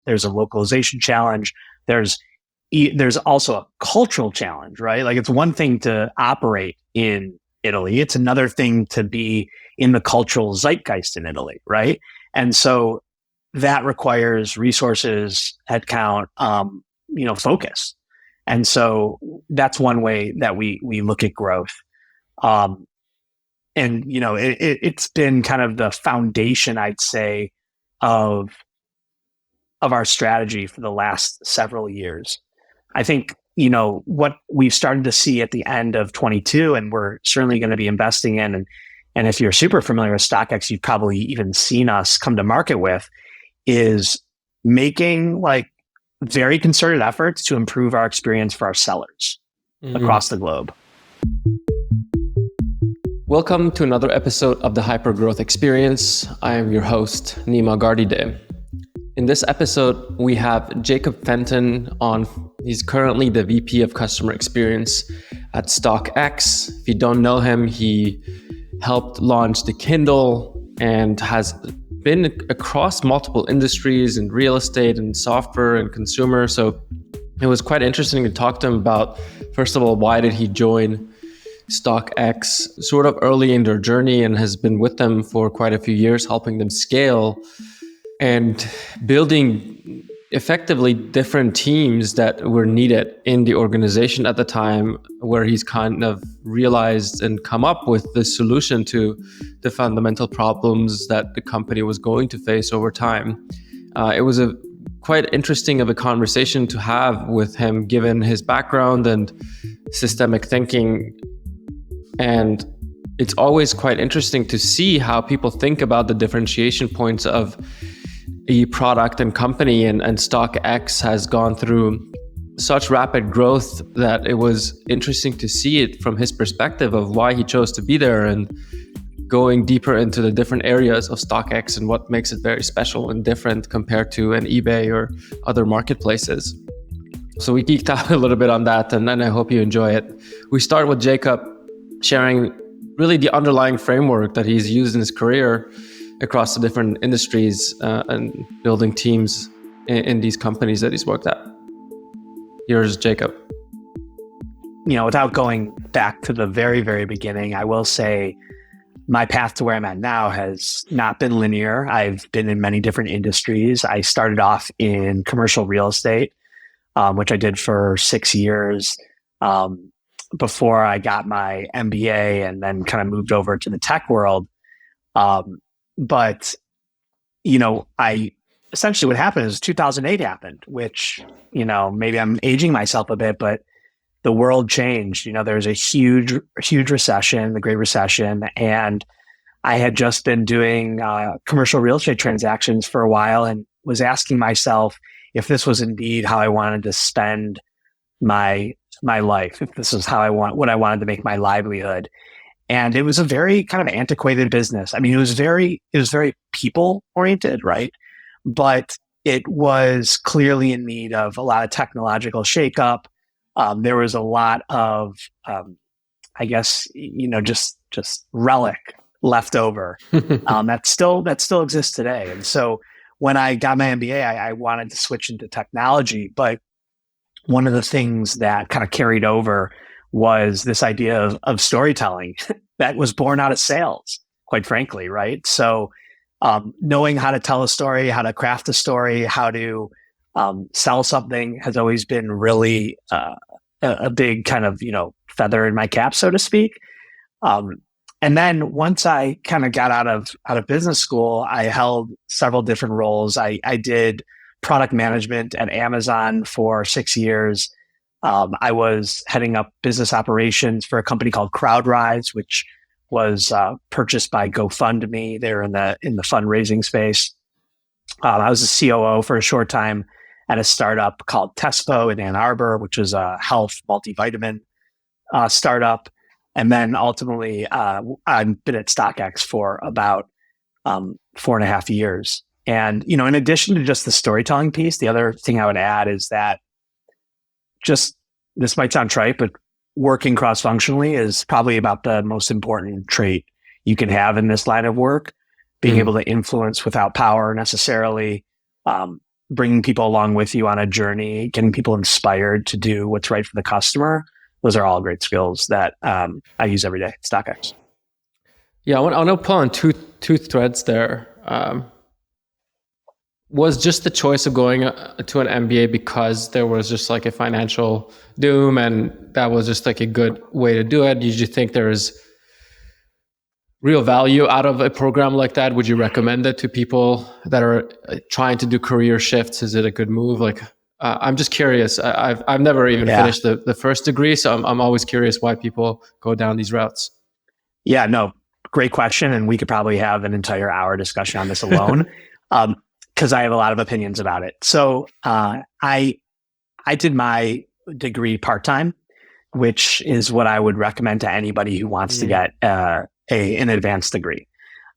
There's a localization challenge. There's also a cultural challenge, right? Like it's one thing to operate in Italy. It's another thing to be in the cultural zeitgeist in Italy, right? And so that requires resources, headcount, focus. And so that's one way that we look at growth. It's been kind of the foundation, I'd say, of our strategy for the last several years. I think, what we've started to see at the end of 22, and we're certainly going to be investing in, and if you're super familiar with StockX, you've probably even seen us come to market with, is making like very concerted efforts to improve our experience for our sellers across the globe. Welcome to another episode of the Hypergrowth Experience. I am your host, Nima Gardide. In this episode, we have Jacob Fenton on. He's currently the VP of Customer Experience at StockX. If you don't know him, he helped launch the Kindle and has been across multiple industries in real estate and software and consumer. So it was quite interesting to talk to him about, first of all, why did he join StockX sort of early in their journey and has been with them for quite a few years, helping them scale and building effectively different teams that were needed in the organization at the time, where he's kind of realized and come up with the solution to the fundamental problems that the company was going to face over time. It was a quite interesting of a conversation to have with him, given his background and systemic thinking. And it's always quite interesting to see how people think about the differentiation points of a product and company, and StockX has gone through such rapid growth that it was interesting to see it from his perspective of why he chose to be there and going deeper into the different areas of StockX and what makes it very special and different compared to an eBay or other marketplaces. So we geeked out a little bit on that, and then I hope you enjoy it. We start with Jacob sharing really the underlying framework that he's used in his career across the different industries and building teams in these companies that he's worked at. Here's Jacob. Without going back to the very, very beginning, I will say my path to where I'm at now has not been linear. I've been in many different industries. I started off in commercial real estate, which I did for 6 years before I got my MBA, and then kind of moved over to the tech world. But I essentially what happened is 2008 happened, which, maybe I'm aging myself a bit, but the world changed. There was a huge recession, the Great Recession. And I had just been doing commercial real estate transactions for a while and was asking myself if this was indeed how I wanted to spend my life, if this is what I wanted to make my livelihood. And it was a very kind of antiquated business. I mean, it was very people oriented, right? But it was clearly in need of a lot of technological shakeup. There was a lot of, just relic left over that still exists today. And so when I got my MBA, I wanted to switch into technology. But one of the things that kind of carried over was this idea of storytelling that was born out of sales, quite frankly, right? So knowing how to tell a story, how to craft a story, how to sell something has always been really a big kind of, feather in my cap, so to speak. And then once I kind of got out of business school, I held several different roles. I did product management at Amazon for 6 years. I was heading up business operations for a company called CrowdRise, which was purchased by GoFundMe. They're in the fundraising space. I was a COO for a short time at a startup called Tespo in Ann Arbor, which was a health multivitamin startup. And then ultimately, I've been at StockX for about 4.5 years. And, in addition to just the storytelling piece, the other thing I would add is that this might sound trite, but working cross-functionally is probably about the most important trait you can have in this line of work. Being able to influence without power necessarily, bringing people along with you on a journey, getting people inspired to do what's right for the customer. Those are all great skills that I use every day at StockX. Yeah, I want to pull on two threads there. Was just the choice of going to an MBA because there was just like a financial doom and that was just like a good way to do it? Did you think there is real value out of a program like that? Would you recommend it to people that are trying to do career shifts? Is it a good move? Like, I'm just curious. I've never even finished the first degree, so I'm always curious why people go down these routes. Yeah, no, great question. And we could probably have an entire hour discussion on this alone. Because I have a lot of opinions about it. So I did my degree part-time, which is what I would recommend to anybody who wants to get an advanced degree.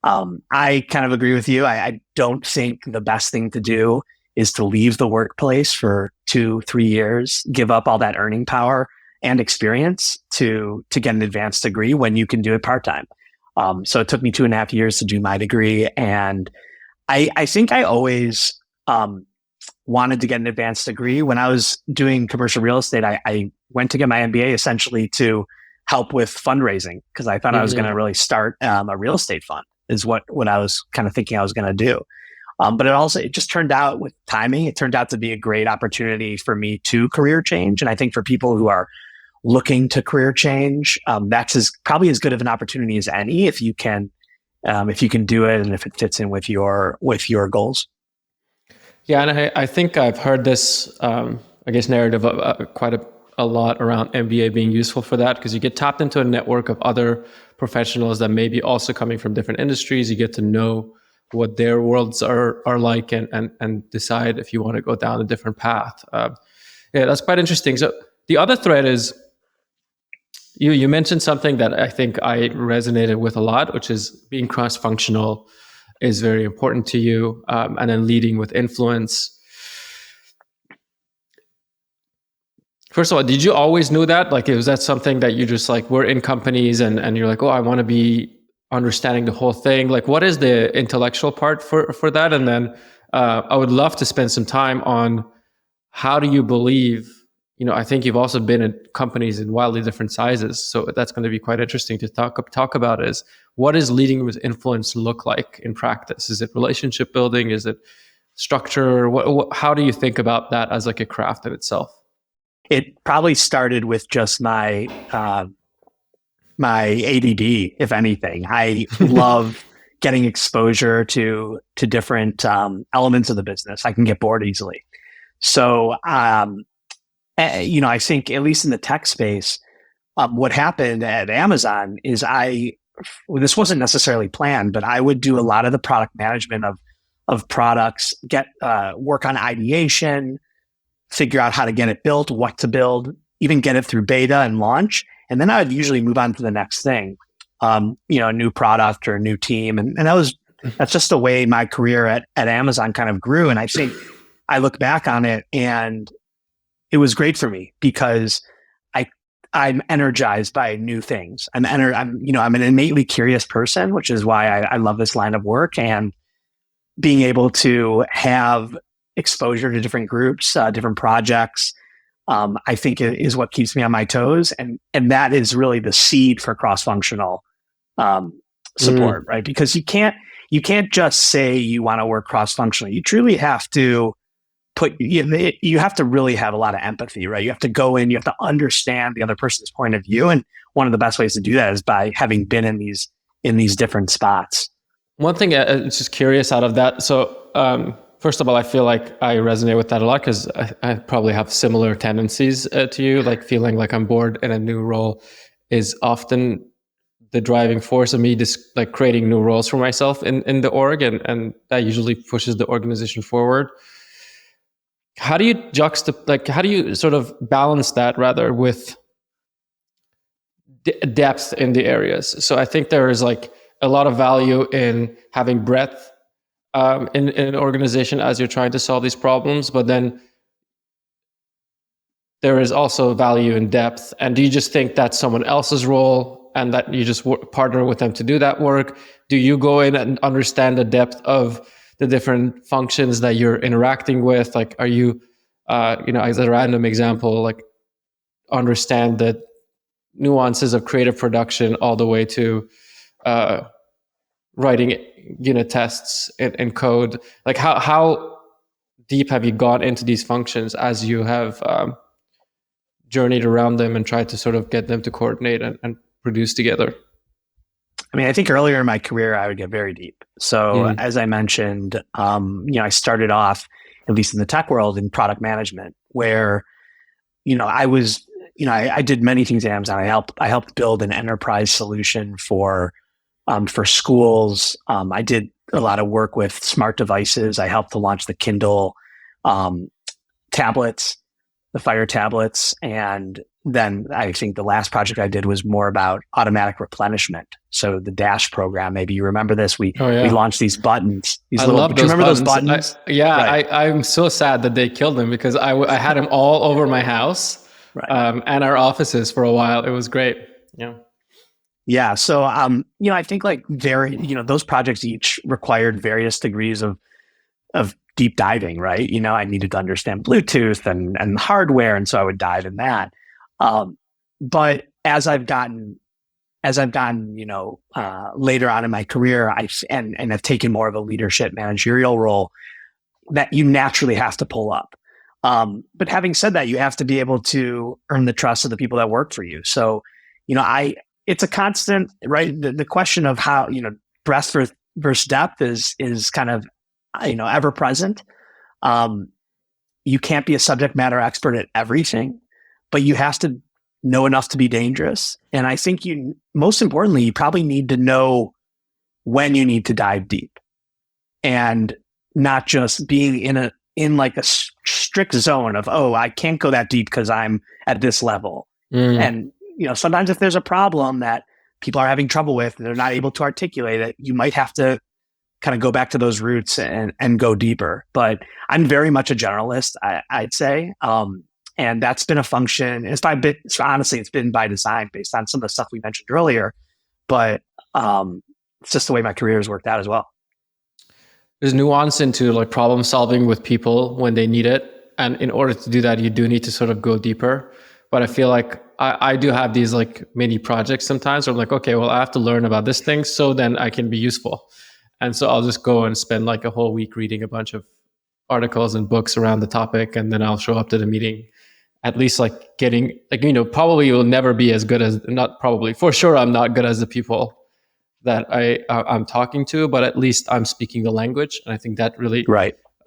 I kind of agree with you. I don't think the best thing to do is to leave the workplace for 2-3 years, give up all that earning power and experience to get an advanced degree when you can do it part-time. So it took me 2.5 years to do my degree, and I think I always wanted to get an advanced degree. When I was doing commercial real estate, I went to get my MBA essentially to help with fundraising because I thought I was going to really start a real estate fund is what I was kind of thinking I was going to do. But it just turned out with timing, it turned out to be a great opportunity for me to career change. And I think for people who are looking to career change, that's probably as good of an opportunity as any if you can do it and if it fits in with your goals. Yeah, and I think I've heard this, narrative quite a lot around MBA being useful for that because you get tapped into a network of other professionals that may be also coming from different industries. You get to know what their worlds are like and decide if you want to go down a different path. Yeah, that's quite interesting. So the other thread is, You mentioned something that I think I resonated with a lot, which is being cross-functional is very important to you, and then leading with influence. First of all, did you always know that? Like, was that something that you just like were in companies and you're like, oh, I want to be understanding the whole thing? Like, what is the intellectual part for that? And then I would love to spend some time on how do you believe. I think you've also been in companies in wildly different sizes. So that's going to be quite interesting to talk about is what does leading with influence look like in practice? Is it relationship building? Is it structure? How do you think about that as like a craft in itself? It probably started with just my ADD, if anything. I love getting exposure to different elements of the business. I can get bored easily. So, I think at least in the tech space, what happened at Amazon is this wasn't necessarily planned, but I would do a lot of the product management of products, get work on ideation, figure out how to get it built, what to build, even get it through beta and launch. And then I would usually move on to the next thing, a new product or a new team. And that's just the way my career at Amazon kind of grew. And I think I look back on it and it was great for me because I'm energized by new things. I'm an innately curious person, which is why I love this line of work, and being able to have exposure to different groups, different projects, I think is what keeps me on my toes. And that is really the seed for cross-functional support, right? Because you can't just say you want to work cross-functionally. You truly have to you have to really have a lot of empathy, right? You have to go in, you have to understand the other person's point of view. And one of the best ways to do that is by having been in these different spots. One thing I'm just curious out of that. So, first of all, I feel like I resonate with that a lot because I probably have similar tendencies to you, like feeling like I'm bored in a new role is often the driving force of me just like creating new roles for myself in the org. And that usually pushes the organization forward. How do you how do you sort of balance that rather with depth in the areas? So I think there is like a lot of value in having breadth in an organization as you're trying to solve these problems, but then there is also value in depth. And do you just think that's someone else's role and that you just partner with them to do that work? Do you go in and understand the depth of the different functions that you're interacting with? Like, are you, as a random example, like understand the nuances of creative production all the way to writing unit tests in code? Like, how deep have you gone into these functions as you have journeyed around them and tried to sort of get them to coordinate and produce together? I mean, I think earlier in my career, I would get very deep. So as I mentioned, I started off, at least in the tech world, in product management, where, I did many things at Amazon. I helped build an enterprise solution for schools. I did a lot of work with smart devices. I helped to launch the Kindle tablets, the Fire tablets. And then I think the last project I did was more about automatic replenishment. So the Dash program, maybe you remember this. We launched these buttons. I love those buttons. Those buttons? I'm so sad that they killed them because I had them all over my house and our offices for a while. It was great. Yeah. Yeah. So, I think those projects each required various degrees of deep diving, right? I needed to understand Bluetooth and hardware. And so I would dive in that. But as I've gotten, later on in my career, I've taken more of a leadership managerial role that you naturally have to pull up. But having said that, you have to be able to earn the trust of the people that work for you. So, it's a constant, right? The question of how, breadth versus depth is kind of, ever present. You can't be a subject matter expert at everything, but you have to know enough to be dangerous. And I think most importantly, you probably need to know when you need to dive deep and not just being in like a strict zone of, I can't go that deep because I'm at this level. And, sometimes if there's a problem that people are having trouble with, and they're not able to articulate it, you might have to kind of go back to those roots and go deeper. But I'm very much a generalist, I'd say. And that's been a function. Honestly, it's been by design based on some of the stuff we mentioned earlier. But it's just the way my career has worked out as well. There's nuance into like problem solving with people when they need it. And in order to do that, you do need to sort of go deeper. But I feel like I do have these like mini projects sometimes where I'm like, okay, well, I have to learn about this thing so then I can be useful. And so I'll just go and spend like a whole week reading a bunch of articles and books around the topic. And then I'll show up to the meeting, at least like getting like, probably you'll never be as good as, not probably, for sure, I'm not good as the people that I'm talking to, but at least I'm speaking the language. And I think that really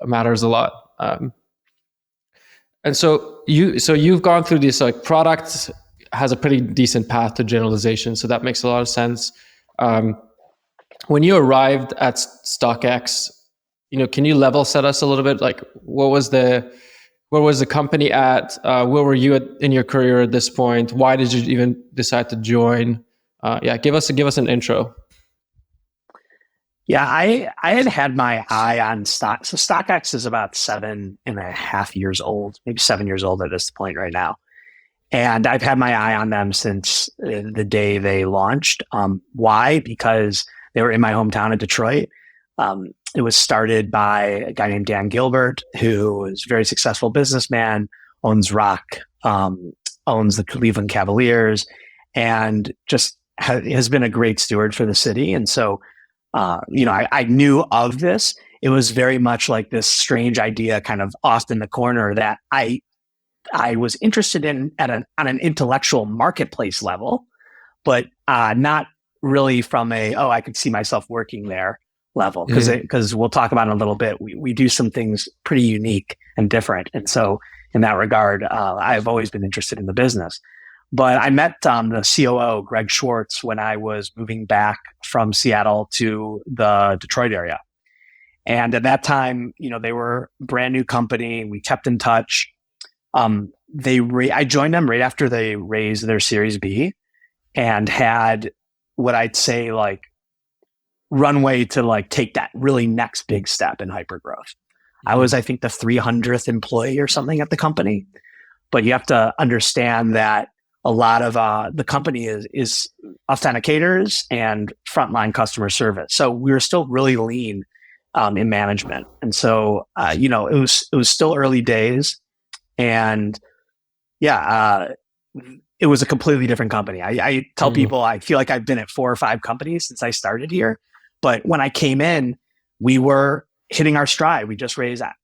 matters a lot. And so you've gone through this, like product has a pretty decent path to generalization. So that makes a lot of sense. When you arrived at StockX, can you level set us a little bit? Like where was the company at? Where were you in your career at this point? Why did you even decide to join? Give us an intro. Yeah, I had my eye on stock. So StockX is about 7.5 years old, maybe 7 years old at this point right now. And I've had my eye on them since the day they launched. Why? Because they were in my hometown of Detroit. It was started by a guy named Dan Gilbert, who is a very successful businessman, owns Rock, owns the Cleveland Cavaliers, and just has been a great steward for the city. And so, I knew of this. It was very much like this strange idea kind of off in the corner that I was interested in on an intellectual marketplace level, but not really from I could see myself working there level. Because we'll talk about in a little bit, we do some things pretty unique and different. And so in that regard, I've always been interested in the business. But I met the COO, Greg Schwartz, when I was moving back from Seattle to the Detroit area. And at that time, they were a brand new company. We kept in touch. I joined them right after they raised their Series B and had what I'd say like runway to like take that really next big step in hypergrowth. I was, I think, the 300th employee or something at the company. But you have to understand that a lot of the company is authenticators and frontline customer service. So we were still really lean in management. And so, it was still early days, and it was a completely different company. I tell people I feel like I've been at 4 or 5 companies since I started here, but when I came in, we were hitting our stride. We just raised, I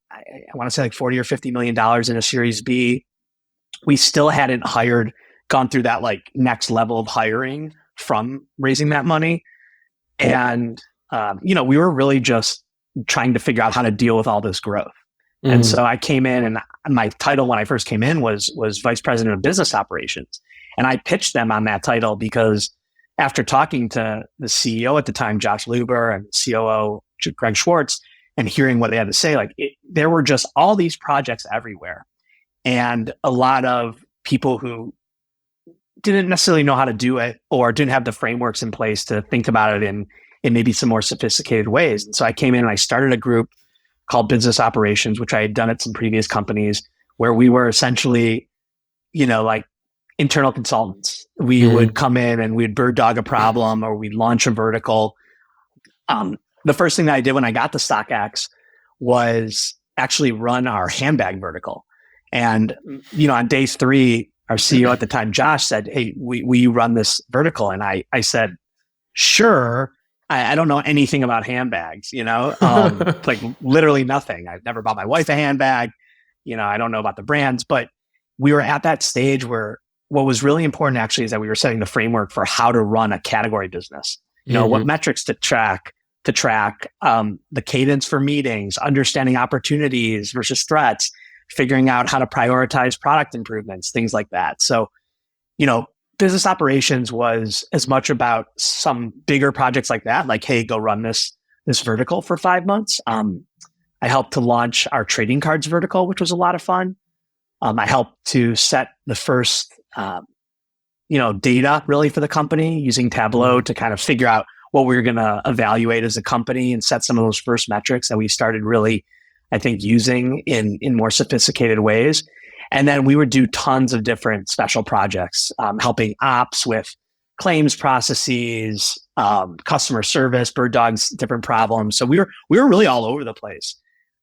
want to say like $40 or $50 million in a Series B. We still hadn't gone through that like next level of hiring from raising that money. And, we were really just trying to figure out how to deal with all this growth. And so I came in, and my title when I first came in was Vice President of Business Operations. And I pitched them on that title because after talking to the CEO at the time, Josh Luber, and COO, Greg Schwartz, and hearing what they had to say, there were just all these projects everywhere. And a lot of people who didn't necessarily know how to do it or didn't have the frameworks in place to think about it in maybe some more sophisticated ways. And so I came in and I started a group called Business Operations, which I had done at some previous companies, where we were essentially, like internal consultants. We would come in and we'd bird dog a problem, or we'd launch a vertical. The first thing that I did when I got to StockX was actually run our handbag vertical. And, on day 3, our CEO at the time, Josh, said, "Hey, we run this vertical." And I said, "Sure." I don't know anything about handbags, like literally nothing. I've never bought my wife a handbag. I don't know about the brands, but we were at that stage where what was really important actually is that we were setting the framework for how to run a category business. What metrics to track, the cadence for meetings, understanding opportunities versus threats, figuring out how to prioritize product improvements, things like that. So, business operations was as much about some bigger projects like that, like, hey, go run this vertical for 5 months. I helped to launch our trading cards vertical, which was a lot of fun. I helped to set the first, data really for the company using Tableau to kind of figure out what we were going to evaluate as a company and set some of those first metrics that we started really, I think, using in more sophisticated ways. And then we would do tons of different special projects, helping ops with claims processes, customer service, bird dogs, different problems. So we were really all over the place.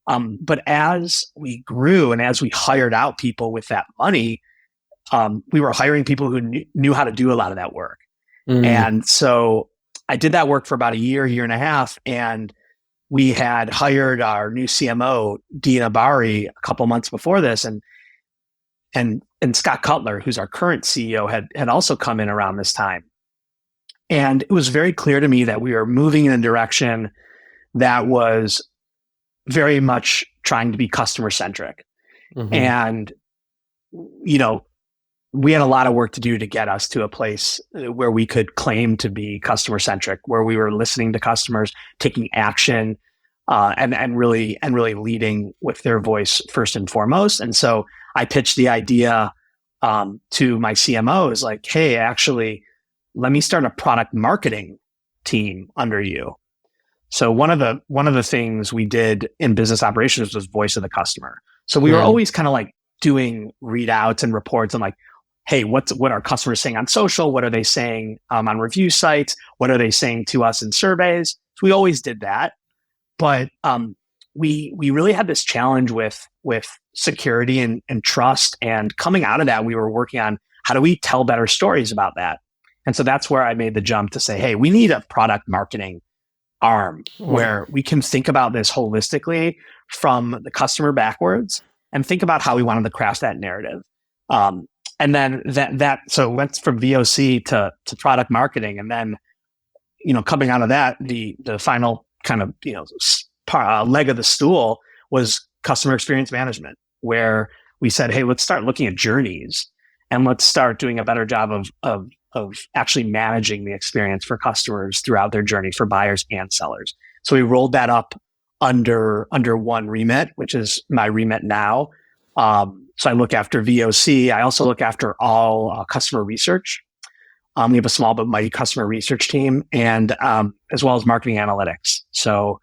But as we grew and as we hired out people with that money, we were hiring people who knew how to do a lot of that work. And so I did that work for about a year and a half, and we had hired our new CMO, Dina Bari, a couple months before this, and Scott Cutler, who's our current CEO, had also come in around this time. And it was very clear to me that we were moving in a direction that was very much trying to be customer centric. And, we had a lot of work to do to get us to a place where we could claim to be customer centric, where we were listening to customers, taking action, and really leading with their voice first and foremost. And so I pitched the idea to my CMO, is like, hey, actually, let me start a product marketing team under you. So one of the things we did in business operations was voice of the customer. So we were always kind of like doing readouts and reports and like, hey, what are customers saying on social? What are they saying on review sites? What are they saying to us in surveys? So we always did that. But we really had this challenge with security and trust. And coming out of that, we were working on how do we tell better stories about that? And so that's where I made the jump to say, hey, we need a product marketing arm where we can think about this holistically from the customer backwards and think about how we wanted to craft that narrative. And then so went from VOC to product marketing. And then, coming out of that, the final kind of, leg of the stool was customer experience management, where we said, hey, let's start looking at journeys and let's start doing a better job of actually managing the experience for customers throughout their journey for buyers and sellers. So we rolled that up under one remit, which is my remit now. So I look after VOC. I also look after all customer research. We have a small but mighty customer research team, and as well as marketing analytics. So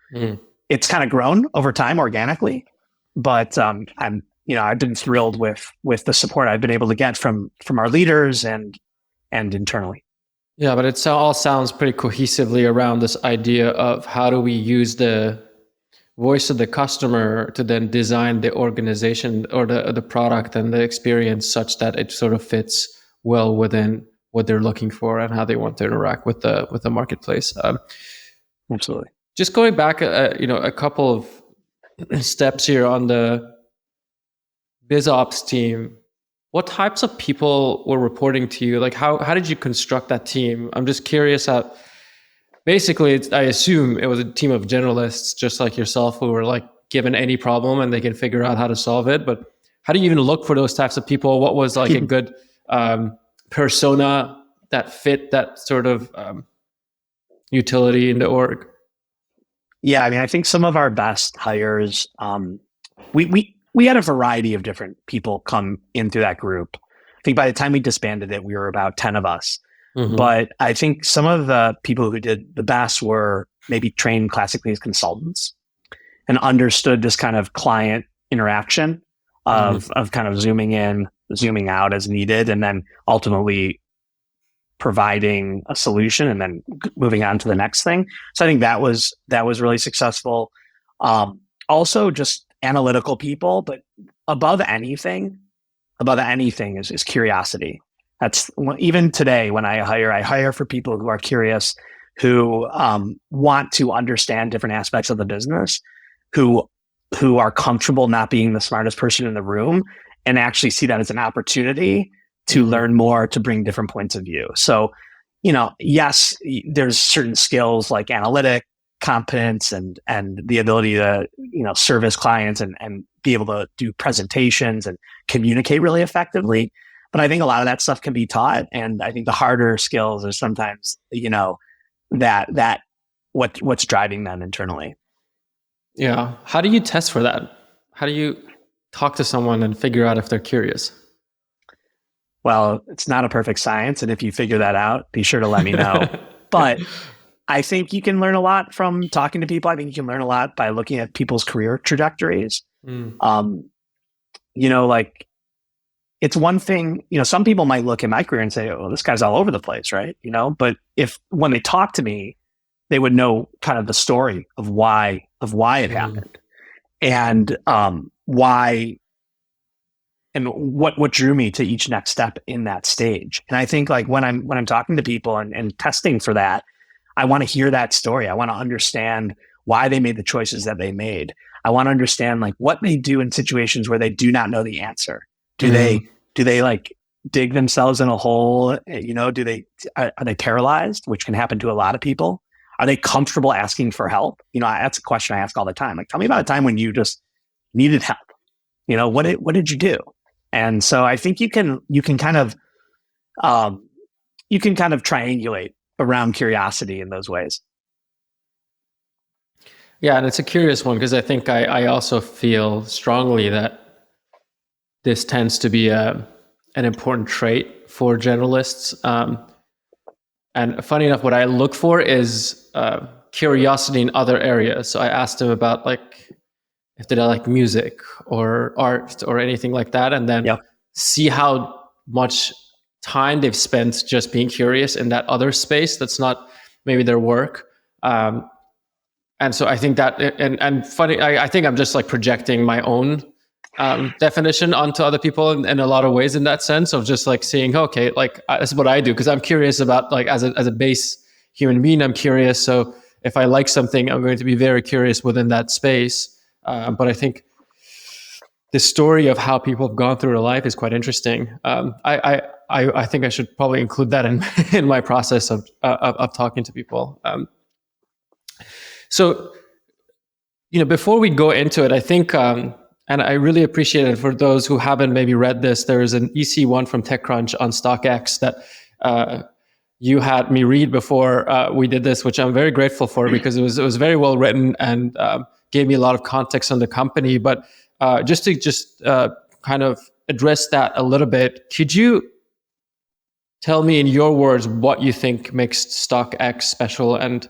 it's kind of grown over time organically, but I've been thrilled with the support I've been able to get from our leaders and internally. Yeah, but it all sounds pretty cohesively around this idea of how do we use the voice of the customer to then design the organization or the product and the experience such that it sort of fits well within what they're looking for and how they want to interact with the marketplace. Absolutely. Just going back, a couple of steps here on the BizOps team. What types of people were reporting to you? Like, how did you construct that team? I'm just curious how. Basically, I assume it was a team of generalists, just like yourself, who were like given any problem and they can figure out how to solve it. But how do you even look for those types of people? What was like a good persona that fit that sort of utility in the org? Yeah, I mean, I think some of our best hires, we had a variety of different people come in through that group. I think by the time we disbanded it, we were about 10 of us. Mm-hmm. But I think some of the people who did the best were maybe trained classically as consultants and understood this kind of client interaction of kind of zooming in, zooming out as needed, and then ultimately providing a solution and then moving on to the next thing. So I think that was really successful. Also just analytical people, but above anything is curiosity. That's even today when I hire for people who are curious, who want to understand different aspects of the business, who are comfortable not being the smartest person in the room and actually see that as an opportunity to learn more, to bring different points of view. So, yes, there's certain skills like analytic competence and the ability to, service clients and be able to do presentations and communicate really effectively. But I think a lot of that stuff can be taught. And I think the harder skills are sometimes, that what's driving them internally. Yeah. How do you test for that? How do you talk to someone and figure out if they're curious? Well, it's not a perfect science. And if you figure that out, be sure to let me know. But I think you can learn a lot from talking to people. I think you can learn a lot by looking at people's career trajectories. Like it's one thing, some people might look at my career and say, oh, this guy's all over the place, right? But when they talk to me, they would know kind of the story of why it happened and why and what drew me to each next step in that stage. And I think like when I'm talking to people and testing for that, I want to hear that story. I want to understand why they made the choices that they made. I want to understand like what they do in situations where they do not know the answer. Do they like dig themselves in a hole? Are they paralyzed, which can happen to a lot of people? Are they comfortable asking for help? That's a question I ask all the time. Like, tell me about a time when you just needed help. What did you do? And so I think you can kind of triangulate around curiosity in those ways. Yeah, and it's a curious one because I think I also feel strongly that this tends to be an important trait for generalists. And funny enough, what I look for is curiosity in other areas. So I asked them about like if they like music or art or anything like that, and then see how much time they've spent just being curious in that other space that's not maybe their work. And so I think that, and funny, I think I'm just like projecting my own definition onto other people in a lot of ways in that sense of just like seeing, okay, like that's what I do because I'm curious about like as a base human being, I'm curious. So if I like something, I'm going to be very curious within that space. But I think the story of how people have gone through their life is quite interesting. I think I should probably include that in my process of talking to people. So, before we go into it, I think, and I really appreciate it for those who haven't maybe read this, there is an EC1 from TechCrunch on StockX that you had me read before we did this, which I'm very grateful for because it was very well written and gave me a lot of context on the company. But just to kind of address that a little bit, could you tell me in your words what you think makes StockX special and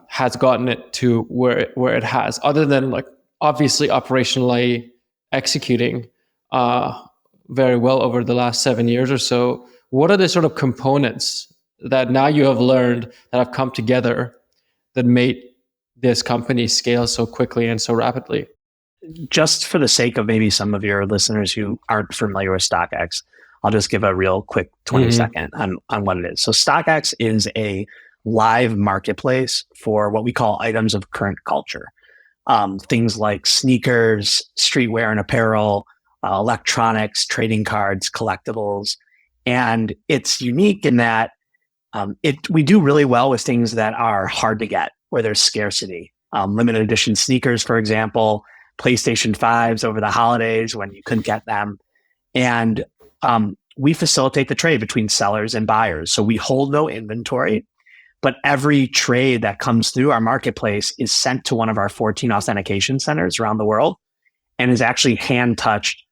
has gotten it to where it has, other than like obviously operationally executing very well over the last 7 years or so? What are the sort of components that now you have learned that have come together that made this company scale so quickly and so rapidly? Just for the sake of maybe some of your listeners who aren't familiar with StockX, I'll just give a real quick 20-second on what it is. So StockX is a live marketplace for what we call items of current culture. Things like sneakers, streetwear and apparel, electronics, trading cards, collectibles. And it's unique in that we do really well with things that are hard to get, where there's scarcity. Limited edition sneakers, for example, PlayStation 5s over the holidays when you couldn't get them. And we facilitate the trade between sellers and buyers. So we hold no inventory, but every trade that comes through our marketplace is sent to one of our 14 authentication centers around the world and is actually hand touched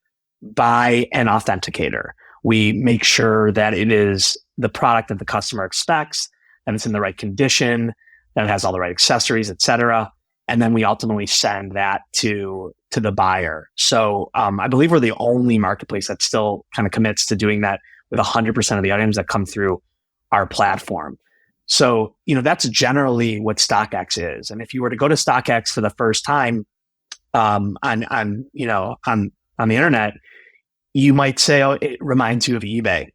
by an authenticator. We make sure that it is the product that the customer expects, that it's in the right condition, that it has all the right accessories, et cetera. And then we ultimately send that to the buyer. So I believe we're the only marketplace that still kind of commits to doing that with 100% of the items that come through our platform. So, that's generally what StockX is. And if you were to go to StockX for the first time on the internet, you might say, oh, it reminds you of eBay.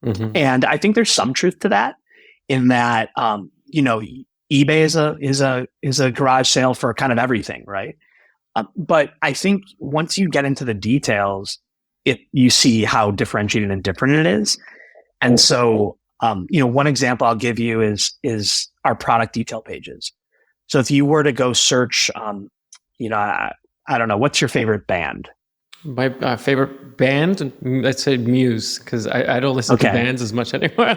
Mm-hmm. And I think there's some truth to that in that, eBay is a garage sale for kind of everything, right? But I think once you get into the details, you see how differentiated and different it is. And so, one example I'll give you is our product detail pages. So if you were to go search, I don't know, what's your favorite band? My favorite band, let's say Muse, because I don't listen to bands as much anymore.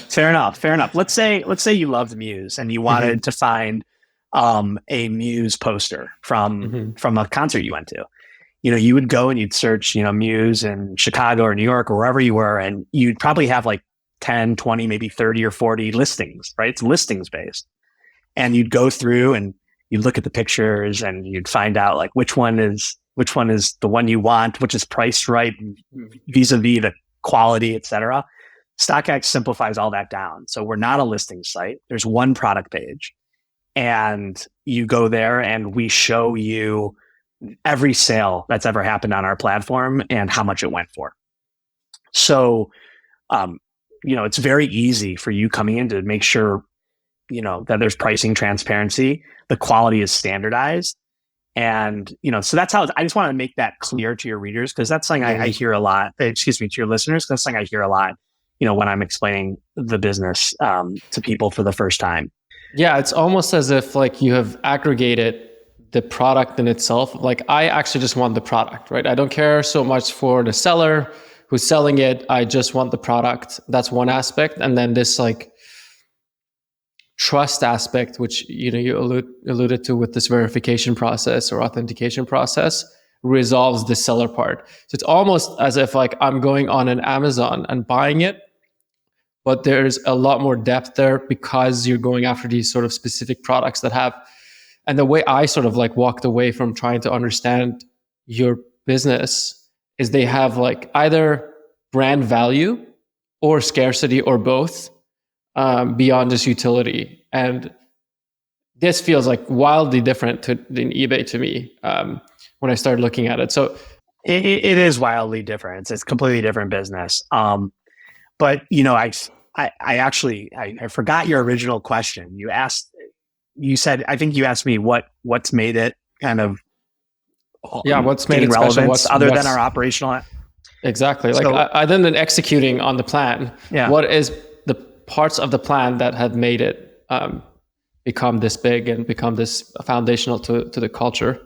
Fair enough. Let's say you loved Muse and you wanted to find a Muse poster from a concert you went to. You would go and you'd search, Muse in Chicago or New York or wherever you were, and you'd probably have like 10, 20, maybe 30 or 40 listings, right? It's listings based. And you'd go through and you'd look at the pictures and you'd find out like which one is the one you want, which is priced right vis-a-vis the quality, et cetera. StockX simplifies all that down. So we're not a listing site. There's one product page and you go there and we show you every sale that's ever happened on our platform and how much it went for. So, it's very easy for you coming in to make sure, that there's pricing transparency, the quality is standardized. And, so that's how I just want to make that clear to your readers, because that's something I hear a lot, to your listeners, that's something I hear a lot, when I'm explaining the business to people for the first time. Yeah, it's almost as if like you have aggregated the product in itself. Like I actually just want the product, right? I don't care so much for the seller who's selling it. I just want the product. That's one aspect. And then this like trust aspect, which you alluded to with this verification process or authentication process, resolves the seller part. So it's almost as if like I'm going on an Amazon and buying it, but there's a lot more depth there because you're going after these sort of specific products that have. And the way I sort of like walked away from trying to understand your business is they have like either brand value or scarcity or both beyond just utility. And this feels like wildly different than eBay to me when I started looking at it. So it is wildly different. It's a completely different business. But I forgot your original question. You said, I think you asked me what's made it kind of what's made it relevant special, other than our operational. Exactly. Like other than executing on the plan, what is the parts of the plan that have made it become this big and become this foundational to the culture?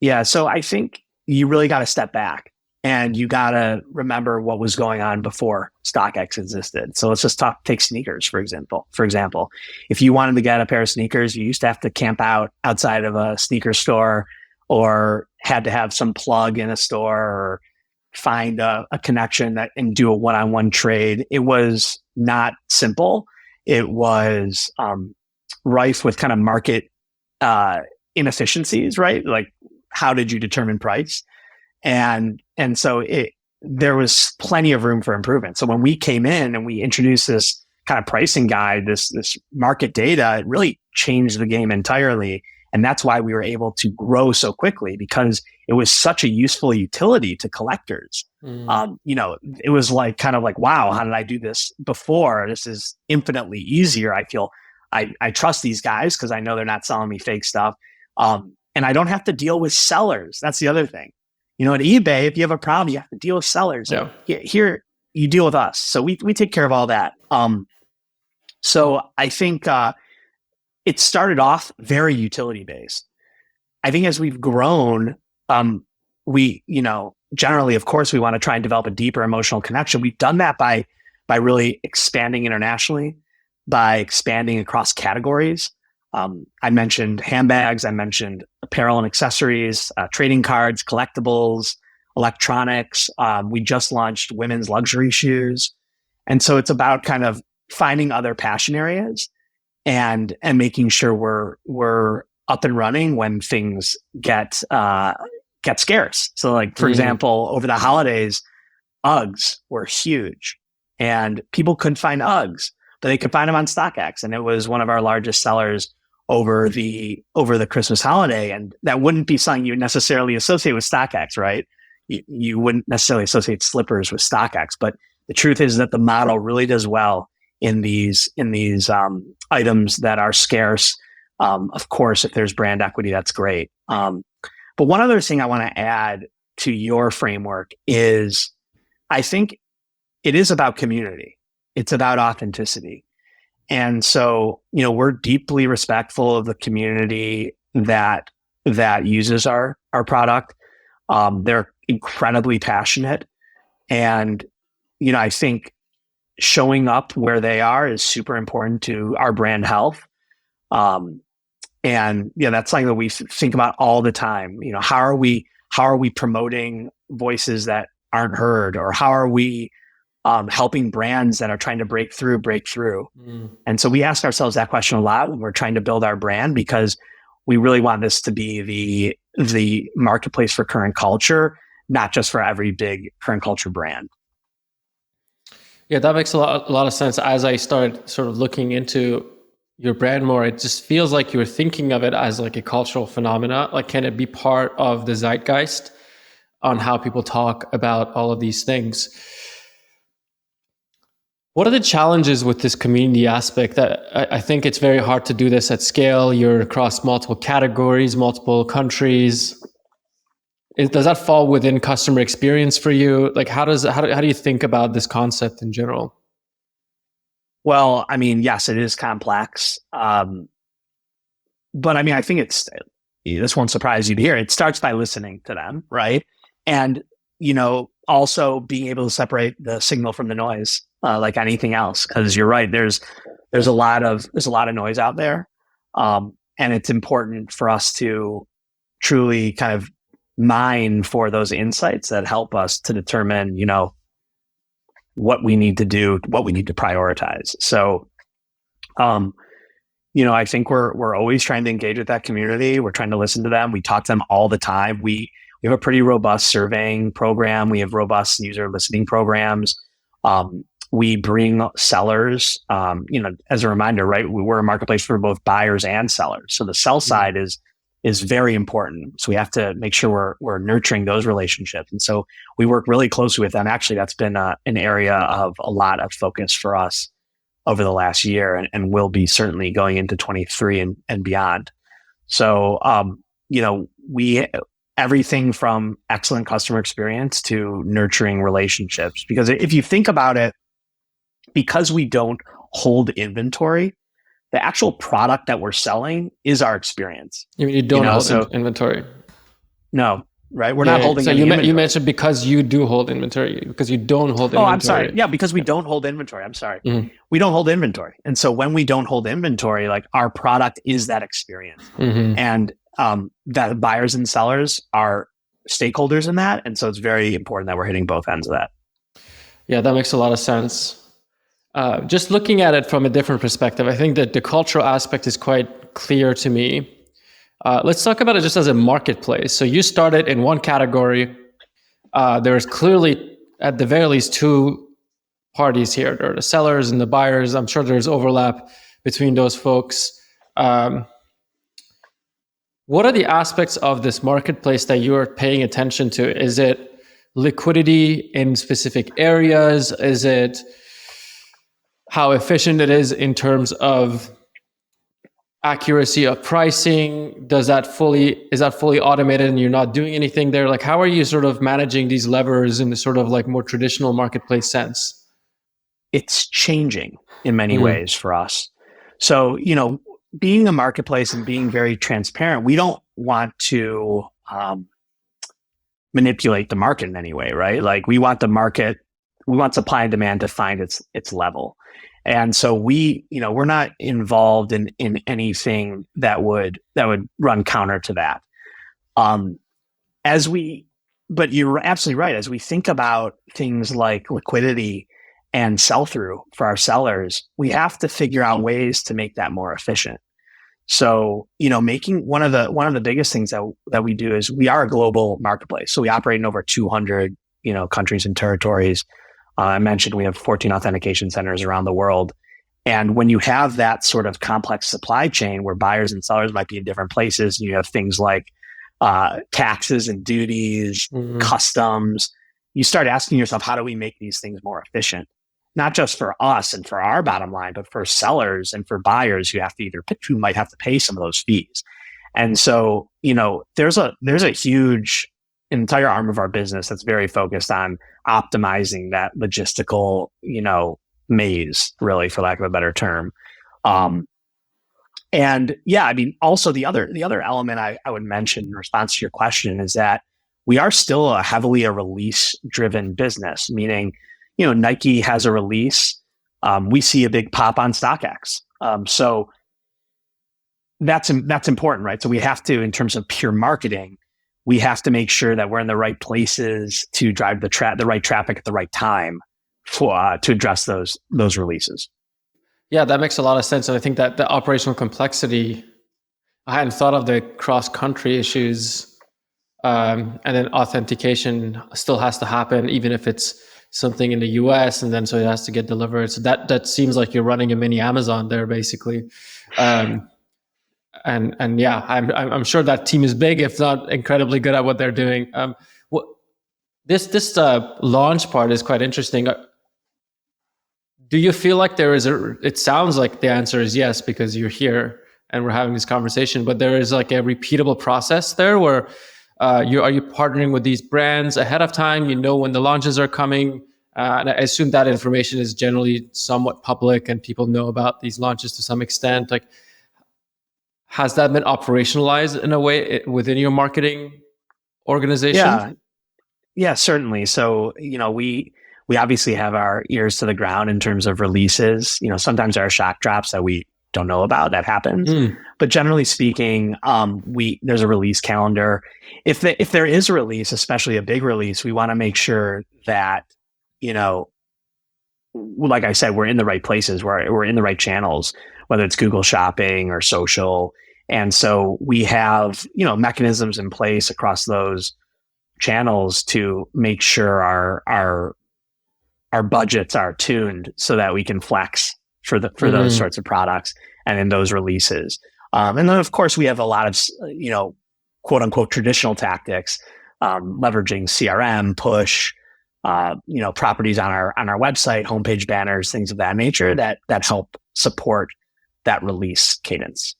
Yeah. So I think you really got to step back and you got to remember what was going on before StockX existed. So let's just take sneakers, for example. If you wanted to get a pair of sneakers, you used to have to camp out outside of a sneaker store or had to have some plug in a store or find a connection and do a one-on-one trade. It was not simple. It was rife with kind of market inefficiencies, right? Like, how did you determine price? And so there was plenty of room for improvement. So when we came in and we introduced this kind of pricing guide, this market data, it really changed the game entirely. And that's why we were able to grow so quickly, because it was such a useful utility to collectors. It was like kind of like, wow, how did I do this before? This is infinitely easier. I feel I trust these guys because I know they're not selling me fake stuff. And I don't have to deal with sellers. That's the other thing. At eBay, if you have a problem, you have to deal with sellers. Yeah. Here you deal with us. So we take care of all that. So I think it started off very utility based. I think as we've grown, we, generally, of course, we want to try and develop a deeper emotional connection. We've done that by really expanding internationally, by expanding across categories. I mentioned handbags, I mentioned apparel and accessories, trading cards, collectibles, electronics. We just launched women's luxury shoes. And so it's about kind of finding other passion areas and making sure we're up and running when things get scarce. So like, for example, over the holidays, Uggs were huge and people couldn't find Uggs, but they could find them on StockX. And it was one of our largest sellers over the Christmas holiday. And that wouldn't be something you would necessarily associate with StockX, right? You wouldn't necessarily associate slippers with StockX, but the truth is that the model really does well in these items that are scarce. Of course, if there's brand equity, that's great. But one other thing I want to add to your framework is I think it is about community. It's about authenticity. And so, we're deeply respectful of the community that uses our product. They're incredibly passionate. And, I think showing up where they are is super important to our brand health. And that's something that we think about all the time. How are we promoting voices that aren't heard, or how are we helping brands that are trying to break through? And so we ask ourselves that question a lot when we're trying to build our brand, because we really want this to be the marketplace for current culture, not just for every big current culture brand. Yeah, that makes a lot of sense. As I started sort of looking into your brand more, it just feels like you're thinking of it as like a cultural phenomena. Like, can it be part of the zeitgeist on how people talk about all of these things? What are the challenges with this community aspect? That I think it's very hard to do this at scale. You're across multiple categories, multiple countries. Does that fall within customer experience for you? Like, how do you think about this concept in general? Well, I mean, yes, it is complex. But I mean, I think this won't surprise you to hear. It starts by listening to them, right? And, also being able to separate the signal from the noise, like anything else. Because you're right, there's a lot of noise out there. And it's important for us to truly kind of mine for those insights that help us to determine, what we need to do, what we need to prioritize. So, I think we're always trying to engage with that community. We're trying to listen to them. We talk to them all the time. We have a pretty robust surveying program. We have robust user listening programs. We bring sellers, as a reminder, right? We're a marketplace for both buyers and sellers. So the sell side is very important. So we have to make sure we're nurturing those relationships. And so we work really closely with them. Actually, that's been an area of a lot of focus for us over the last year, and will be certainly going into 23 and beyond. So, everything from excellent customer experience to nurturing relationships. Because if you think about it, because we don't hold inventory, the actual product that we're selling is our experience. You don't hold inventory? No, right? We're not holding any inventory. You mentioned because you do hold inventory, because you don't hold inventory. Oh, I'm sorry. Yeah, because we don't hold inventory. I'm sorry. Mm-hmm. We don't hold inventory. And so when we don't hold inventory, like, our product is that experience. Mm-hmm. And that buyers and sellers are stakeholders in that. And so it's very important that we're hitting both ends of that. Yeah, that makes a lot of sense. Just looking at it from a different perspective, I think that the cultural aspect is quite clear to me. Let's talk about it just as a marketplace. So you started in one category. There's clearly, at the very least, two parties here. There are the sellers and the buyers. I'm sure there's overlap between those folks. What are the aspects of this marketplace that you're paying attention to? Is it liquidity in specific areas? Is it how efficient it is in terms of accuracy of pricing? Is that fully automated and you're not doing anything there? Like, how are you sort of managing these levers in the sort of like more traditional marketplace sense? It's changing in many ways for us. So, being a marketplace and being very transparent, we don't want to manipulate the market in any way, right? Like we want supply and demand to find its level. And so we're not involved in anything that would run counter to that. But you're absolutely right. As we think about things like liquidity and sell-through for our sellers, we have to figure out ways to make that more efficient. So, making one of the biggest things that we do is we are a global marketplace. So we operate in over 200, countries and territories. I mentioned we have 14 authentication centers around the world. And when you have that sort of complex supply chain where buyers and sellers might be in different places, and you have things like taxes and duties, customs, you start asking yourself, how do we make these things more efficient? Not just for us and for our bottom line, but for sellers and for buyers who might have to pay some of those fees. And so, there's a huge entire arm of our business that's very focused on optimizing that logistical, maze, really, for lack of a better term. And yeah, I mean, also the other element I would mention in response to your question is that we are still heavily a release-driven business, meaning, Nike has a release. We see a big pop on StockX. So that's important, right? So we have to, in terms of pure marketing, we have to make sure that we're in the right places to drive the right traffic at the right time to address those releases. Yeah, that makes a lot of sense. And I think that the operational complexity, I hadn't thought of the cross-country issues, and then authentication still has to happen, even if it's something in the US, and then so it has to get delivered. So that seems like you're running a mini Amazon there, basically. And yeah, I'm sure that team is big, if not incredibly good at what they're doing. This launch part is quite interesting. Do you feel like it sounds like the answer is yes, because you're here and we're having this conversation, but there is like a repeatable process there where are you partnering with these brands ahead of time? When the launches are coming. And I assume that information is generally somewhat public and people know about these launches to some extent. Like, has that been operationalized in a way within your marketing organization? Yeah, certainly. So, we obviously have our ears to the ground in terms of releases. Sometimes there are shock drops that we don't know about. That happens. But generally speaking, there's a release calendar. If there is a release, especially a big release, we want to make sure that, like I said, we're in the right places, we're in the right channels, whether it's Google Shopping or social. And so we have, mechanisms in place across those channels to make sure our budgets are tuned so that we can flex for those sorts of products and in those releases. And then of course we have a lot of, quote unquote traditional tactics, leveraging CRM, push, properties on our website, homepage banners, things of that nature that help support that release cadence.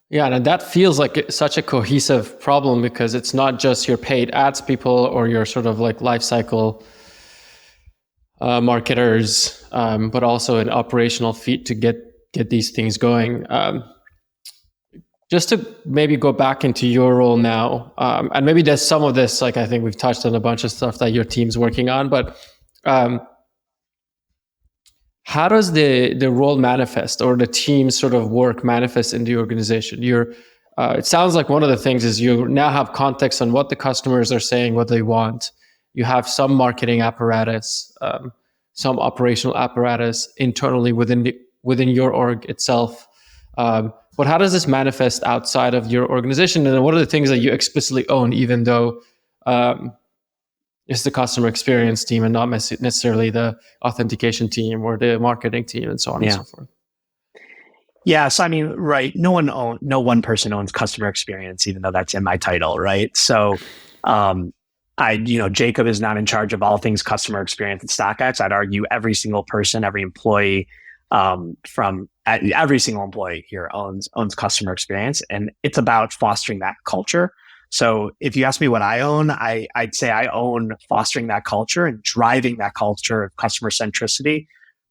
Yeah, and that feels like such a cohesive problem because it's not just your paid ads people or your sort of like life cycle marketers, but also an operational feat to get these things going. Just to maybe go back into your role now, and maybe there's some of this, like I think we've touched on a bunch of stuff that your team's working on, but how does the role manifest or the team sort of work manifest in the organization? It sounds like one of the things is you now have context on what the customers are saying, what they want. You have some marketing apparatus, some operational apparatus internally within your org itself. But how does this manifest outside of your organization? And what are the things that you explicitly own, even though is the customer experience team and not necessarily the authentication team or the marketing team and so on and so forth. Yeah. So, I mean, right. No one person owns customer experience, even though that's in my title. Right. So, Jacob is not in charge of all things customer experience at StockX. I'd argue every single person, every employee, every single employee here owns customer experience, and it's about fostering that culture. So if you ask me what I own, I'd say I own fostering that culture and driving that culture of customer centricity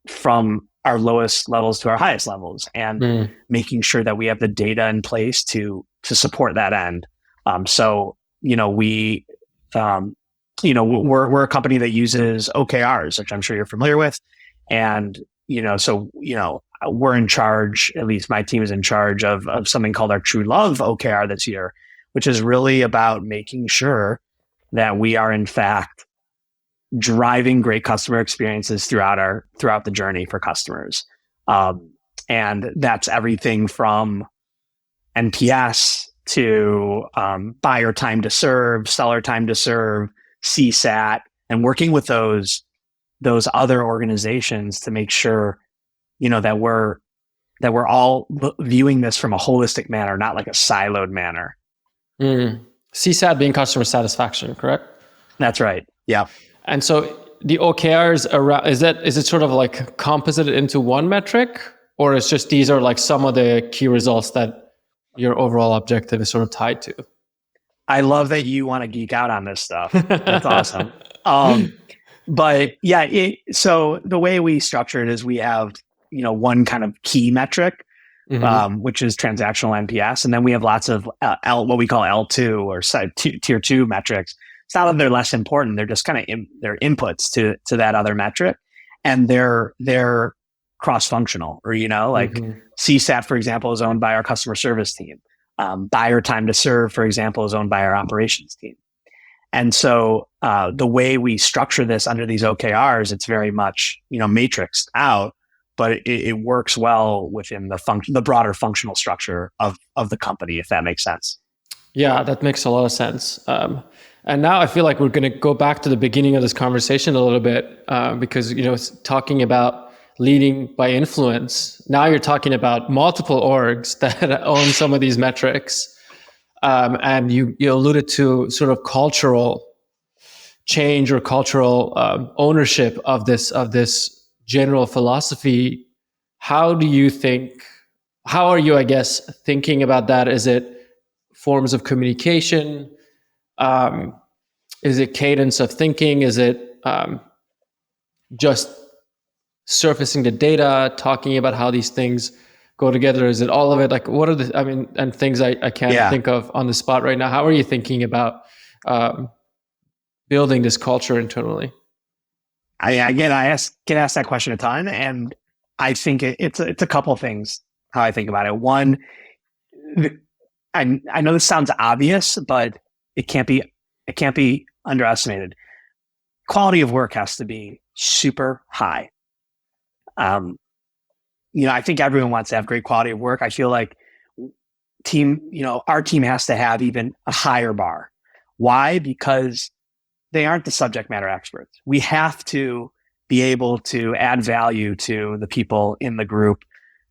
from our lowest levels to our highest levels, and making sure that we have the data in place to support that end. We're a company that uses OKRs, which I'm sure you're familiar with, and we're in charge. At least my team is in charge of something called our True Love OKR this year, which is really about making sure that we are in fact driving great customer experiences throughout the journey for customers. And that's everything from NPS to buyer time to serve, seller time to serve, CSAT, and working with those other organizations to make sure, that we're all viewing this from a holistic manner, not like a siloed manner. CSAT being customer satisfaction, correct? That's right. Yeah. And so the OKRs around, is it sort of like composited into one metric, or it's just these are like some of the key results that your overall objective is sort of tied to? I love that you want to geek out on this stuff. That's awesome. But yeah, so the way we structure it is we have, one kind of key metric, which is transactional NPS. And then we have lots of what we call L2 or tier 2 metrics. It's not that they're less important. They're just kind of they're inputs to that other metric, and they're cross-functional, or, CSAT, for example, is owned by our customer service team. Buyer time to serve, for example, is owned by our operations team. And so the way we structure this under these OKRs, it's very much, matrixed out, but it works well within the broader functional structure of the company, if that makes sense. Yeah, that makes a lot of sense. And now I feel like we're going to go back to the beginning of this conversation a little bit, because, it's talking about leading by influence. Now you're talking about multiple orgs that own some of these metrics. And you alluded to sort of cultural change or cultural ownership of this general philosophy. How are you, I guess, thinking about that? Is it forms of communication? Is it cadence of thinking? Is it just surfacing the data, talking about how these things go together? Is it all of it? Like, what are and things I can't think of on the spot right now. How are you thinking about building this culture internally? I get asked that question a ton, and I think it's a couple of things how I think about it. One, I know this sounds obvious, but it can't be underestimated. Quality of work has to be super high. I think everyone wants to have great quality of work. I feel like our team has to have even a higher bar. Why? Because they aren't the subject matter experts. We have to be able to add value to the people in the group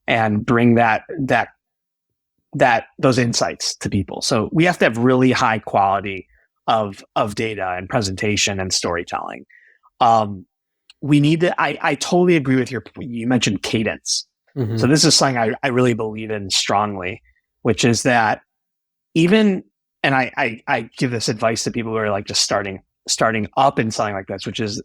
and bring those insights to people. So we have to have really high quality of data and presentation and storytelling. We need to, I totally agree with you mentioned cadence. Mm-hmm. So this is something I really believe in strongly, which is that and I give this advice to people who are like just starting up in something like this, which is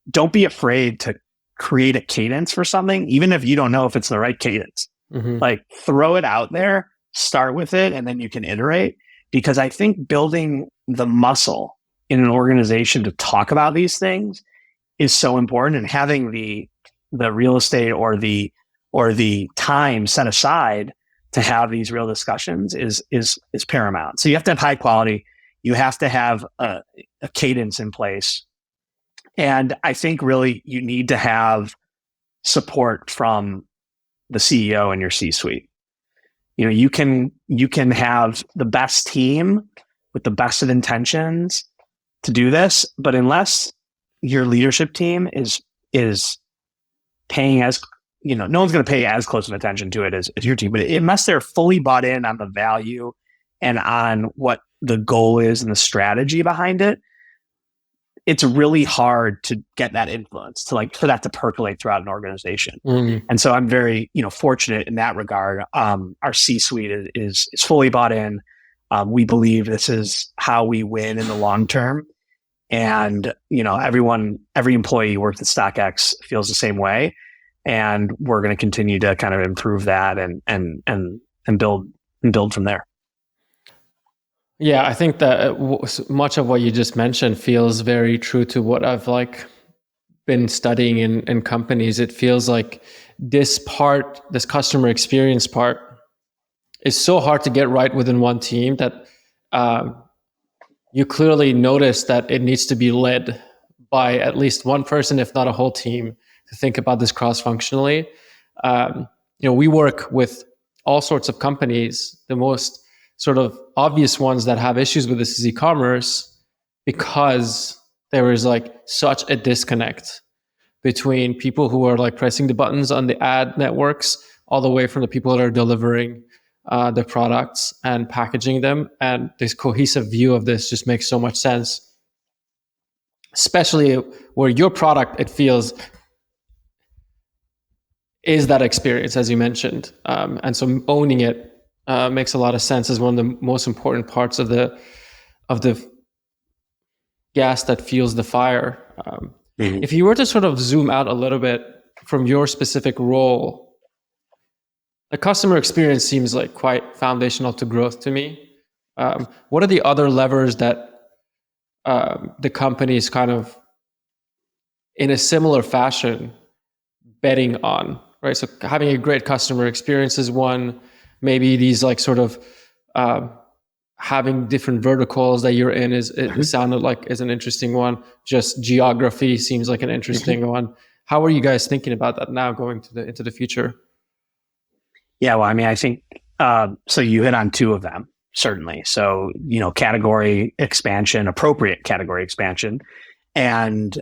don't be afraid to create a cadence for something, even if you don't know if it's the right cadence. Mm-hmm. Like throw it out there, start with it, and then you can iterate. Because I think building the muscle in an organization to talk about these things is so important, and having the real estate or the time set aside to have these real discussions is paramount. So you have to have high quality. You have to have a cadence in place. And I think really you need to have support from the CEO and your C-suite. You can have the best team with the best of intentions, to do this, but unless your leadership team is paying no one's going to pay as close of attention to it as your team, but unless they're fully bought in on the value and on what the goal is and the strategy behind it, it's really hard to get that influence for that to percolate throughout an organization. And so I'm very, fortunate in that regard. Our C-suite is fully bought in. We believe this is how we win in the long term. And, every employee who works at StockX feels the same way. And we're going to continue to kind of improve that and build from there. Yeah, I think that much of what you just mentioned feels very true to what I've been studying in companies. It feels like this customer experience part is so hard to get right within one team that you clearly notice that it needs to be led by at least one person, if not a whole team, to think about this cross-functionally. We work with all sorts of companies. The most sort of obvious ones that have issues with this is e-commerce, because there is such a disconnect between people who are pressing the buttons on the ad networks all the way from the people that are delivering the products and packaging them. And this cohesive view of this just makes so much sense, especially where your product, it feels, is that experience, as you mentioned. And so owning it makes a lot of sense as one of the most important parts of the gas that fuels the fire. If you were to sort of zoom out a little bit from your specific role, the customer experience seems quite foundational to growth to me. What are the other levers that the company is kind of in a similar fashion betting on, right? So having a great customer experience is one. Maybe these sort of having different verticals that you're in it sounded like is an interesting one. Just geography seems like an interesting one. How are you guys thinking about that now going into the future? Yeah, well, I mean, I think so. You hit on two of them, certainly. So category expansion, appropriate category expansion, and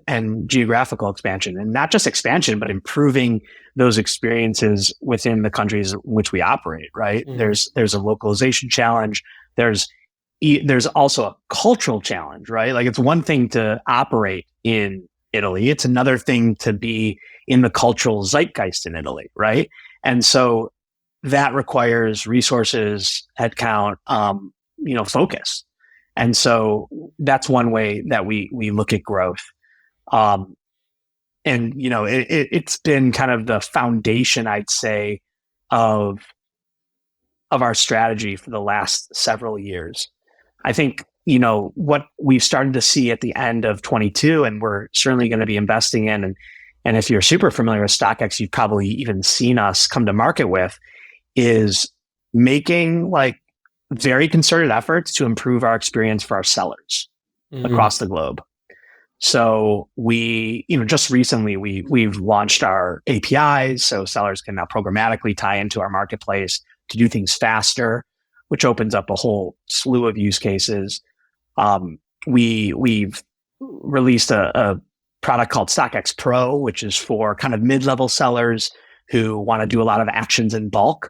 geographical expansion, and not just expansion, but improving those experiences within the countries in which we operate. Right? There's a localization challenge. There's also a cultural challenge, right? It's one thing to operate in Italy. It's another thing to be in the cultural zeitgeist in Italy, right? And so that requires resources, headcount, focus. And so that's one way that we look at growth. It's been kind of the foundation, I'd say, of our strategy for the last several years. I think, what we've started to see at the end of 22, and we're certainly going to be investing in, and if you're super familiar with StockX, you've probably even seen us come to market with, is making very concerted efforts to improve our experience for our sellers across the globe. So we, just recently we've launched our APIs, so sellers can now programmatically tie into our marketplace to do things faster, which opens up a whole slew of use cases. We've released a product called StockX Pro, which is for kind of mid-level sellers who want to do a lot of actions in bulk.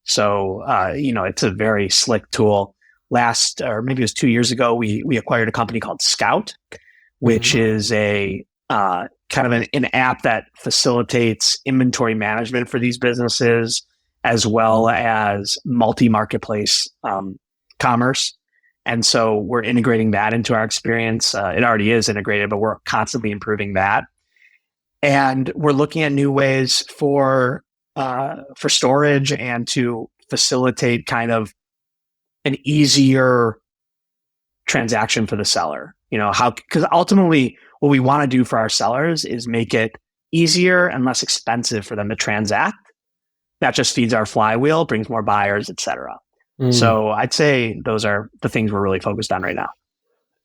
So, it's a very slick tool. Or maybe it was 2 years ago, we acquired a company called Scout, which is a kind of an app that facilitates inventory management for these businesses, as well as multi-marketplace commerce. And so we're integrating that into our experience. It already is integrated, but we're constantly improving that. And we're looking at new ways for storage and to facilitate kind of an easier transaction for the seller. Because ultimately what we want to do for our sellers is make it easier and less expensive for them to transact. That just feeds our flywheel, brings more buyers, et cetera. So I'd say those are the things we're really focused on right now.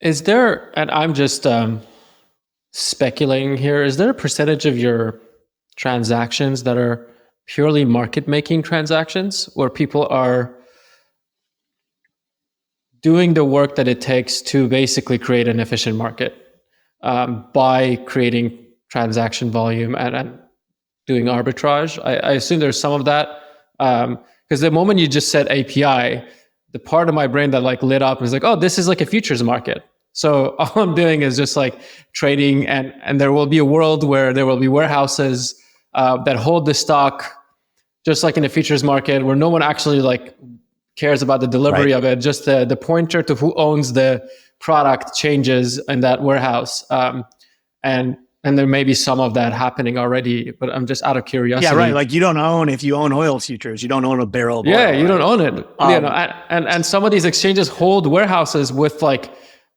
Is there, and I'm just speculating here, is there a percentage of your transactions that are purely market making transactions where people are doing the work that it takes to basically create an efficient market by creating transaction volume and doing arbitrage. I assume there's some of that, because the moment you just said API, the part of my brain that like lit up and was like, oh, this is like a futures market. So all I'm doing is just like trading, and there will be a world where there will be warehouses that hold the stock, just like in a futures market, where no one actually like cares about the delivery of it. Just the pointer to who owns the product changes in that warehouse, and there may be some of that happening already. But I'm just out of curiosity. Yeah, right. Like if you own oil futures, you don't own a barrel of oil. Yeah, you don't own it. And some of these exchanges hold warehouses with like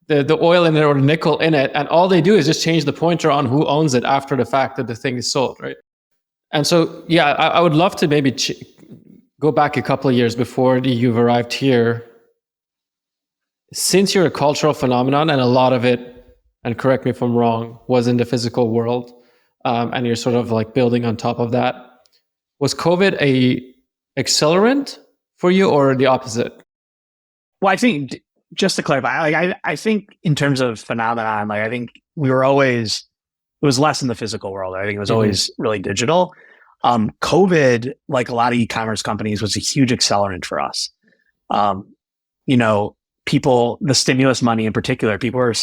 the oil in it or nickel in it, and all they do is just change the pointer on who owns it after the fact that the thing is sold, right? And so, yeah, I would love to maybe go back a couple of years before you've arrived here. Since you're a cultural phenomenon, and a lot of it, and correct me if I'm wrong, was in the physical world, and you're sort of like building on top of that, was COVID a accelerant for you or the opposite? Well, I think, just to clarify, I think in terms of phenomenon, like I think it was less in the physical world. I think it was always really digital. COVID, like a lot of e-commerce companies, was a huge accelerant for us. The stimulus money in particular, people were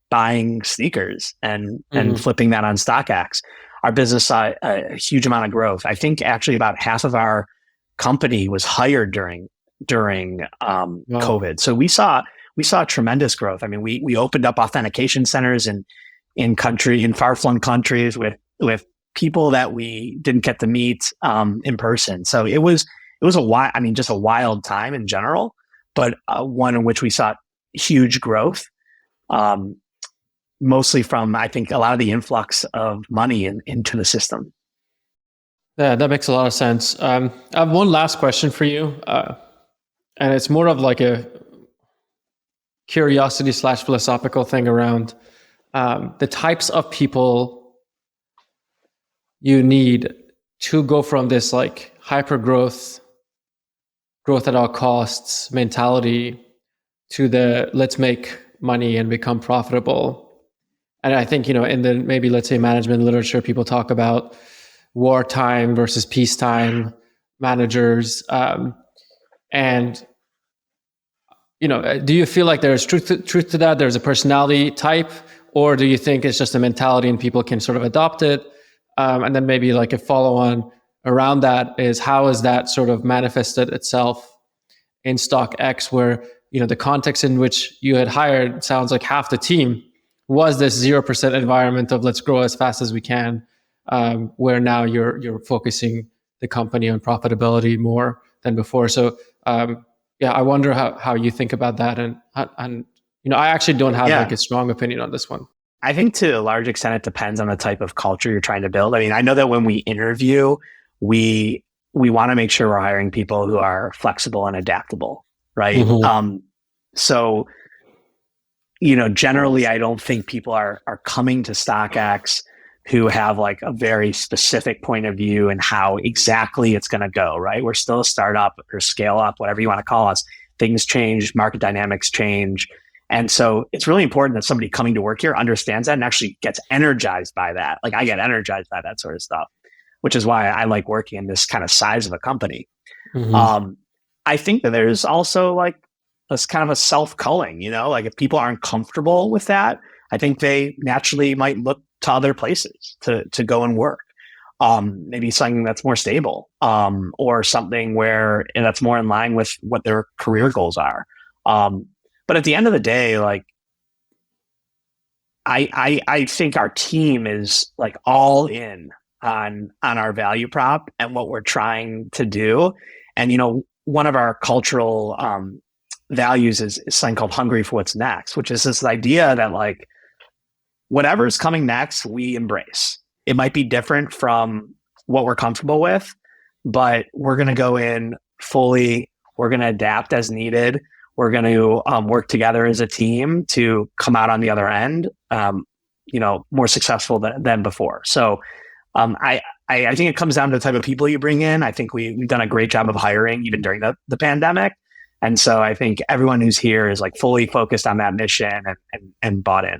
buying sneakers and flipping that on StockX. Our business saw a huge amount of growth. I think actually about half of our company was hired during COVID. So we saw tremendous growth. I mean, we opened up authentication centers in far-flung countries with people that we didn't get to meet in person. So it was just a wild time in general, but one in which we saw huge growth, mostly from, I think, a lot of the influx of money into the system. Yeah, that makes a lot of sense. I have one last question for you, and it's more of like a curiosity / philosophical thing around the types of people you need to go from this like hyper growth at all costs mentality to the let's make money and become profitable. And I think, in the maybe, let's say, management literature, people talk about wartime versus peacetime managers. And do you feel like there's truth to that? There's a personality type, or do you think it's just a mentality and people can sort of adopt it? And then maybe like a follow-on around that is, how has that sort of manifested itself in StockX, where the context in which you had hired sounds like half the team was this 0% environment of let's grow as fast as we can, where now you're focusing the company on profitability more than before. So I wonder how you think about that, and I actually don't have like a strong opinion on this one. I think to a large extent, it depends on the type of culture you're trying to build. I mean, I know that when we interview, we want to make sure we're hiring people who are flexible and adaptable, right? Mm-hmm. So, generally, I don't think people are coming to StockX who have like a very specific point of view and how exactly it's going to go, right? We're still a startup or scale up, whatever you want to call us. Things change, market dynamics change. And so it's really important that somebody coming to work here understands that and actually gets energized by that. Like I get energized by that sort of stuff, which is why I like working in this kind of size of a company. Mm-hmm. I think that there's also like this kind of a self-culling, like if people aren't comfortable with that, I think they naturally might look to other places to go and work. Maybe something that's more stable, or something where that's more in line with what their career goals are. But at the end of the day, like I think our team is like all in on our value prop and what we're trying to do. And one of our cultural values is something called hungry for what's next, which is this idea that like whatever's coming next, we embrace. It might be different from what we're comfortable with, but we're going to go in fully. We're going to adapt as needed. We're going to work together as a team to come out on the other end, more successful than before. So I think it comes down to the type of people you bring in. I think we've done a great job of hiring even during the pandemic. And so I think everyone who's here is like fully focused on that mission and bought in.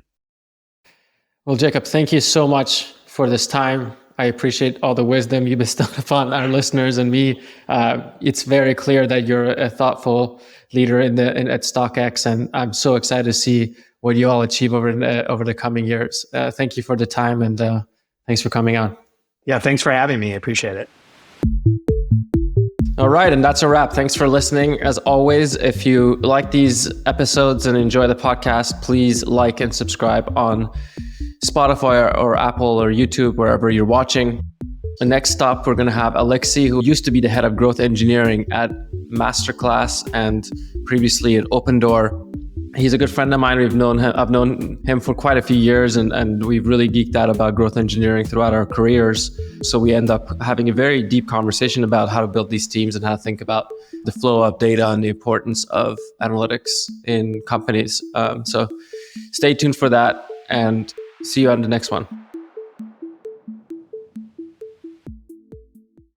Well, Jacob, thank you so much for this time. I appreciate all the wisdom you bestowed upon our listeners and me. It's very clear that you're a thoughtful leader at StockX, and I'm so excited to see what you all achieve over the coming years. Thank you for the time, and thanks for coming on. Yeah, thanks for having me. I appreciate it. All right, and that's a wrap. Thanks for listening. As always, if you like these episodes and enjoy the podcast, please like and subscribe on Spotify or Apple or YouTube, wherever you're watching. The next stop, we're going to have Alexei, who used to be the head of growth engineering at Masterclass and previously at Open Door. He's a good friend of mine. I've known him for quite a few years, and we've really geeked out about growth engineering throughout our careers. So we end up having a very deep conversation about how to build these teams and how to think about the flow of data and the importance of analytics in companies. So stay tuned for that, and see you on the next one.